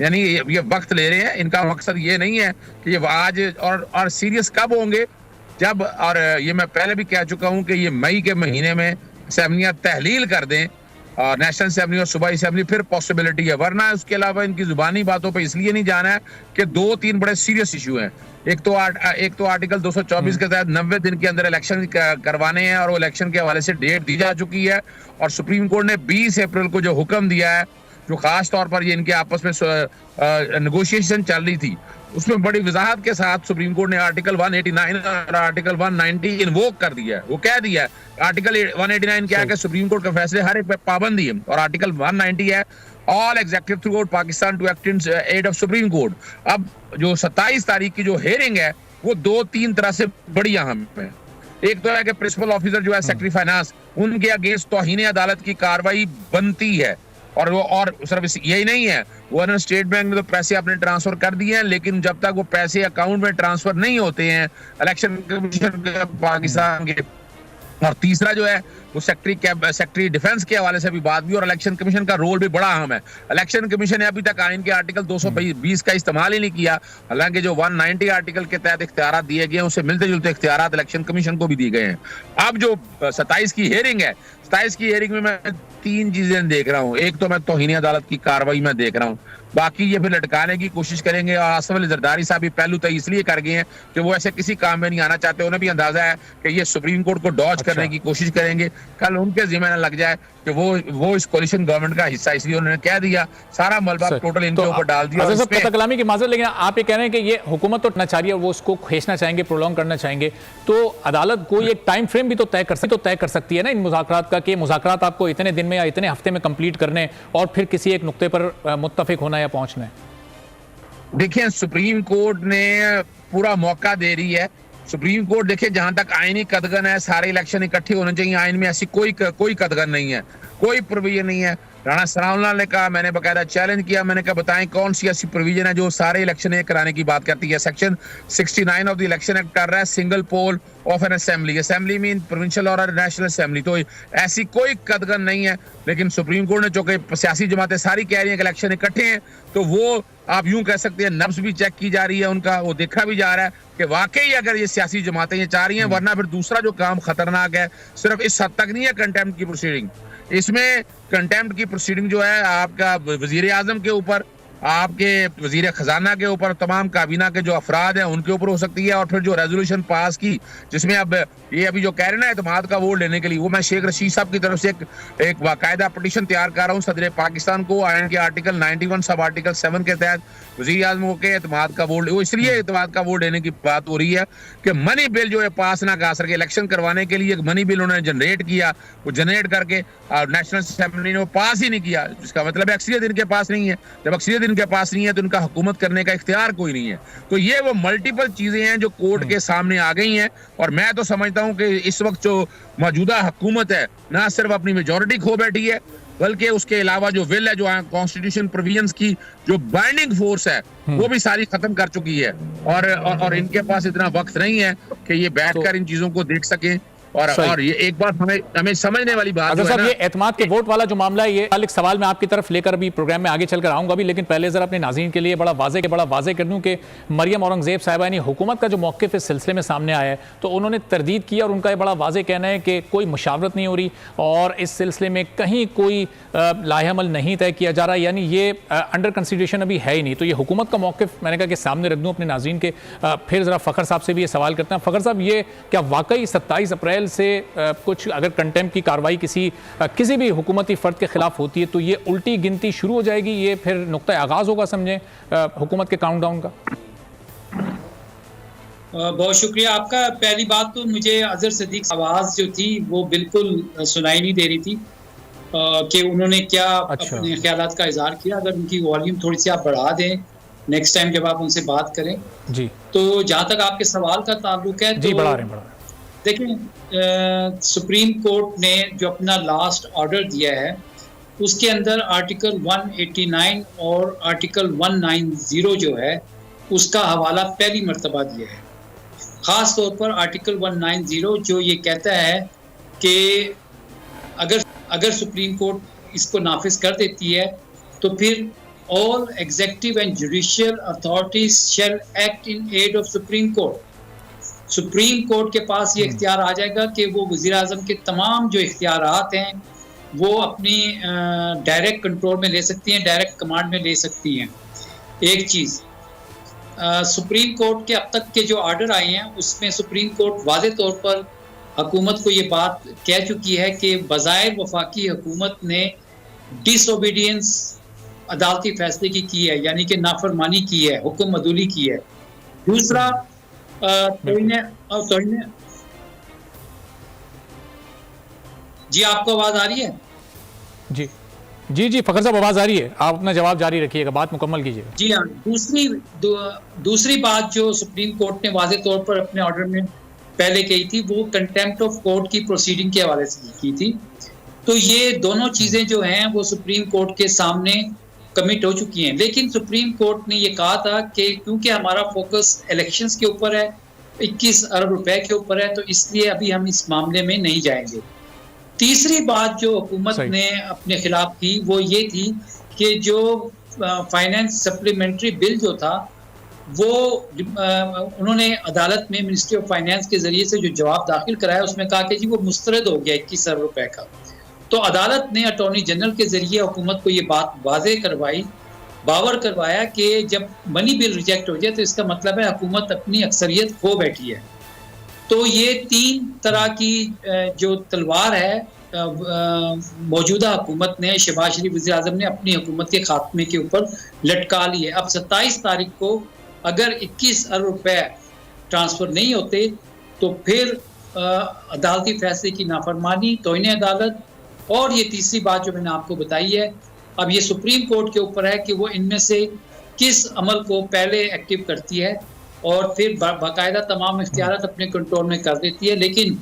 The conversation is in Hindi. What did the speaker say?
यानी ये वक्त ले रहे हैं। इनका मकसद ये नहीं है कि ये आज और सीरियस कब होंगे जब, और ये मैं पहले भी कह चुका हूं कि ये मई के महीने में असेंबलियां तहलील कर दें और नेशनल असेंबली और सूबाई असेंबली, फिर पॉसिबिलिटी है। वरना उसके अलावा इनकी जुबानी बातों पे इसलिए नहीं जाना है कि 2-3 बड़े सीरियस इशू हैं। एक तो आर्टिकल 224 के तहत 90 दिन के अंदर इलेक्शन करवाने हैं और वो इलेक्शन के हवाले से डेट दी जा चुकी है। और सुप्रीम कोर्ट ने 20 अप्रैल को जो हुक्म दिया है, जो खास तौर पर ये इनके आपस में नेगोशिएशन चल रही थी, उसमें बड़ी वजाहत के साथ सुप्रीम कोर्ट ने आर्टिकल 189 और आर्टिकल 190 इन्वोक कर दिया है। वो कह दिया है, आर्टिकल 189 क्या है कि सुप्रीम कोर्ट के फैसले हर एक पे पाबंदी है, और आर्टिकल 190 है all executive throughout Pakistan to act in aid of Supreme Court. अब जो 27 तारीख की जो हेयरिंग है वो 2-3 तरह से बड़ी अहम है। एक तो है कि प्रिंसिपल ऑफिसर जो है सेक्रेटरी फाइनेंस, उनके अगेंस्ट तौहीन अदालत की कार्रवाई बनती है। और सिर्फ यही नहीं है, वो स्टेट बैंक में तो पैसे आपने ट्रांसफर कर दिए हैं, लेकिन जब तक वो पैसे अकाउंट में ट्रांसफर नहीं होते हैं इलेक्शन कमीशन पाकिस्तान के। और तीसरा जो है वो सेक्रेटरी डिफेंस के हवाले से भी बात भी, और इलेक्शन कमीशन का रोल भी बड़ा अहम है। इलेक्शन कमीशन ने अभी तक आइन के आर्टिकल 220 का इस्तेमाल ही नहीं किया, हालांकि जो 190 आर्टिकल के तहत इख्तियारात दिए गए हैं उससे मिलते जुलते इख्तियारात इलेक्शन कमीशन को भी दिए गए हैं। अब जो 27 की हेयरिंग है, 27 की हेयरिंग में मैं 3 चीजें देख रहा हूँ। एक तो मैं तौहीन अदालत की कार्रवाई में देख रहा हूँ, बाकी ये फिर लटकाने की कोशिश करेंगे। और आसिफ अली जरदारी साहब भी पहलू तय इसलिए कर गए हैं कि वो ऐसे किसी काम में नहीं आना चाहते। उन्हें भी अंदाजा है कि ये सुप्रीम कोर्ट को डॉज करने की कोशिश करेंगे, कल उनके जिम्मे न लग जाए कि वो इस कोलिशन गवर्नमेंट का हिस्सा, इसलिए उन्होंने कह दिया सारा मलबा टोटल इनके ऊपर डाल दिया। कलामी की माजरत, लेकिन आप ये कह रहे हैं कि ये हुकूमत तो चाह रही है, वो उसको खींचना चाहेंगे, प्रोलॉन्ग करना चाहेंगे, तो अदालत कोई एक टाइम फ्रेम भी तो तय कर सकती है ना इन मुज़ाकरात का, कि मुज़ाकरात आपको इतने दिन में या इतने हफ्ते में कंप्लीट करने और फिर किसी एक नुक्ते पर मुत्तफिक होना या पहुंचना है। देखिए, सुप्रीम कोर्ट ने पूरा मौका दे रही है। सुप्रीम कोर्ट देखिए, जहां तक आईनी कदगन है, सारे इलेक्शन इकट्ठे होने चाहिए। आइन में ऐसी कोई कदगन नहीं है, कोई प्रोविजन नहीं है। राणा सनाउल्लाह ने कहा, मैंने बकायदा चैलेंज किया, मैंने कहा बताएं कौन सी ऐसी प्रोविजन है जो सारे इलेक्शन एक कराने की बात करती है। Section 69 of the election act कर रहा है single poll of an assembly mean provincial और नेशनल असेंबली, तो ऐसी कोई कदगन नहीं है। लेकिन सुप्रीम कोर्ट ने, चूंकि सियासी जमातें सारी कह रही हैं कि इलेक्शन इकट्ठे हैं, तो वो आप यूं कह सकते हैं नब्ज भी चेक की जा रही है उनका, वो देखा भी जा रहा है कि वाकई अगर ये सियासी जमातें ये चाह रही हैं। वरना फिर दूसरा जो काम खतरनाक है, सिर्फ इस हद तक नहीं है कंटेम्प्ट की प्रोसीडिंग, इसमें कंटेम्प्ट की प्रोसीडिंग जो है आपका वजीर आजम के ऊपर, आपके वजीर खजाना के ऊपर, तमाम काबीना के जो अफराद हैं उनके ऊपर हो सकती है। और फिर जो रेजोल्यूशन पास की, जिसमें अब ये अभी जो कह रहे हैं ना एतमाद का वोट लेने के लिए, वो मैं शेख रशीद साहब की तरफ से एक बाकायदा पटिशन तैयार कर रहा हूँ सदर पाकिस्तान को, आइन के आर्टिकल 91 सब आर्टिकल 7 के तहत वजीर आजम के एतमाद का वोट, वो इसलिए एतमाद का वोट लेने की बात हो रही है कि मनी बिल जो है पास ना कर सके। इलेक्शन करवाने के लिए एक मनी बिल उन्होंने जनरेट किया, वो जनरेट करके नेशनल असेंबली ने वो पास ही नहीं किया, जिसका मतलब अक्सरियत इनके पास नहीं है। जब अक्सरियत इनके पास नहीं है तो इनका हुकूमत करने का इख्तियार कोई नहीं है। तो ये वो मल्टीपल चीजें हैं जो कोर्ट के सामने आ गई हैं। और मैं तो समझता हूं कि इस वक्त जो मौजूदा हुकूमत है, ना सिर्फ अपनी मेजोरिटी खो बैठी है, बल्कि उसके अलावा जो विल है, जो कॉन्स्टिट्यूशन प्रोविजंस की जो बाइंडिंग फोर्स है, वो भी सारी खत्म कर चुकी है। और इनके पास इतना वक्त नहीं है कि ये बैठकर इन चीजों को देख सकें। और ये एक बात हमें समझने वाली बात है, ये एतमाद के वोट वाला जो मामला है, ये एक सवाल मैं आपकी तरफ लेकर भी प्रोग्राम में आगे चलकर आऊंगा भी, लेकिन पहले जरा अपने नाज़रीन के लिए बड़ा वाज़े कर दूं कि मरियम औरंगजेब साहिबा यानी हुकूमत का जो मौक़िफ़ इस सिलसिले में सामने आया है, तो उन्होंने तरदीद किया और उनका ये बड़ा वाज़े कहना है कि कोई मुशावरत नहीं हो रही और इस सिलसिले में कहीं कोई लाहेअमल नहीं तय किया जा रहा, यानी ये अंडर कंसिडरेशन अभी है ही नहीं। तो ये हुकूमत का मौक़िफ़ मैंने कहा कि सामने रख दूँ अपने नाज़रीन के। फिर ज़रा फ़खर साहब से भी ये सवाल करते हैं। फ़खर साहब, ये क्या वाकई 27 अप्रैल से कुछ अगर कंटेम्प्ट की कार्रवाई किसी भी हुकूमती फ़र्द के खिलाफ होती है तो ये उल्टी गिनती शुरू हो जाएगी, ये फिर नुक्ता आगाज़ होगा समझें हुकूमत के काउंटडाउन का? बहुत शुक्रिया आपका। पहली बात तो मुझे अजहर सदीक आवाज़ जो थी वो बिल्कुल सुनाई नहीं दे रही थी कि उन्होंने क्या अपने ख्यालात का इजहार किया। अगर उनकी वॉल्यूम थोड़ी सी आप बढ़ा दें नेक्स्ट टाइम जब आप उनसे बात करें जी। तो जहाँ तक आपके सवाल का ताल्लुक है, जी, तो देखिए सुप्रीम कोर्ट ने जो अपना लास्ट ऑर्डर दिया है उसके अंदर आर्टिकल 189 और आर्टिकल 190 जो है उसका हवाला पहली मर्तबा दिया है। ख़ास तौर पर आर्टिकल 190 जो ये कहता है कि अगर सुप्रीम कोर्ट इसको नाफिज कर देती है तो फिर all executive and judicial authorities shall act in aid of Supreme Court. Supreme court के पास ये इख्तियार आ जाएगा कि वो वज़ीर आज़म के तमाम जो इख्तियारात हैं वो अपनी डायरेक्ट कंट्रोल में ले सकती हैं, डायरेक्ट कमांड में ले सकती हैं। एक चीज़, सुप्रीम कोर्ट के अब तक के जो ऑर्डर आए हैं उसमें सुप्रीम कोर्ट वाज़े तौर पर हुकूमत को ये बात कह चुकी है कि बज़ाहिर वफाकी हुकूमत ने डिसओबीडियंस अदालती फैसले की है, यानी कि नाफरमानी की है, हुक्म अदूली की है। दूसरा, जी आपको आवाज आ रही है? जी जी जी फखर साहब आवाज आ रही है, आप अपना जवाब जारी रखिएगा, बात मुकम्मल कीजिएगा। जी हाँ, दूसरी बात जो सुप्रीम कोर्ट ने वाज़े तौर पर अपने ऑर्डर में पहले कही थी वो कंटेम्प्ट ऑफ कोर्ट की प्रोसीडिंग के हवाले से की थी। तो ये दोनों चीजें जो हैं वो सुप्रीम कोर्ट के सामने कमिट हो चुकी हैं, लेकिन सुप्रीम कोर्ट ने ये कहा था कि क्योंकि हमारा फोकस इलेक्शंस के ऊपर है, 21 अरब रुपए के ऊपर है, तो इसलिए अभी हम इस मामले में नहीं जाएंगे। तीसरी बात जो हुकूमत ने अपने खिलाफ की वो ये थी कि जो फाइनेंस सप्लीमेंट्री बिल जो था वो उन्होंने अदालत में मिनिस्ट्री ऑफ फाइनेंस के जरिए से जो जवाब दाखिल कराया उसमें कहा कि जी वो मुस्तरद हो गया 21 अरब रुपए का। तो अदालत ने अटॉर्नी जनरल के जरिए हुकूमत को ये बात वाज़े करवाई, बावर करवाया कि जब मनी बिल रिजेक्ट हो जाए तो इसका मतलब है हुकूमत अपनी अक्सरियत खो बैठी है। तो ये तीन तरह की जो तलवार है मौजूदा हुकूमत ने, शहबाज शरीफ वज़ीर आज़म ने अपनी हुकूमत के खात्मे के ऊपर लटका ली है। अब 27 तारीख को अगर 21 अरब रुपए ट्रांसफ़र नहीं होते तो फिर अदालती फैसले की नाफरमानी, तौहीन अदालत, और ये तीसरी बात जो मैंने आपको बताई है, अब ये सुप्रीम कोर्ट के ऊपर है कि वो इनमें से किस अमल को पहले एक्टिव करती है और फिर बाकायदा तमाम इख्तियारात अपने कंट्रोल में कर देती है। लेकिन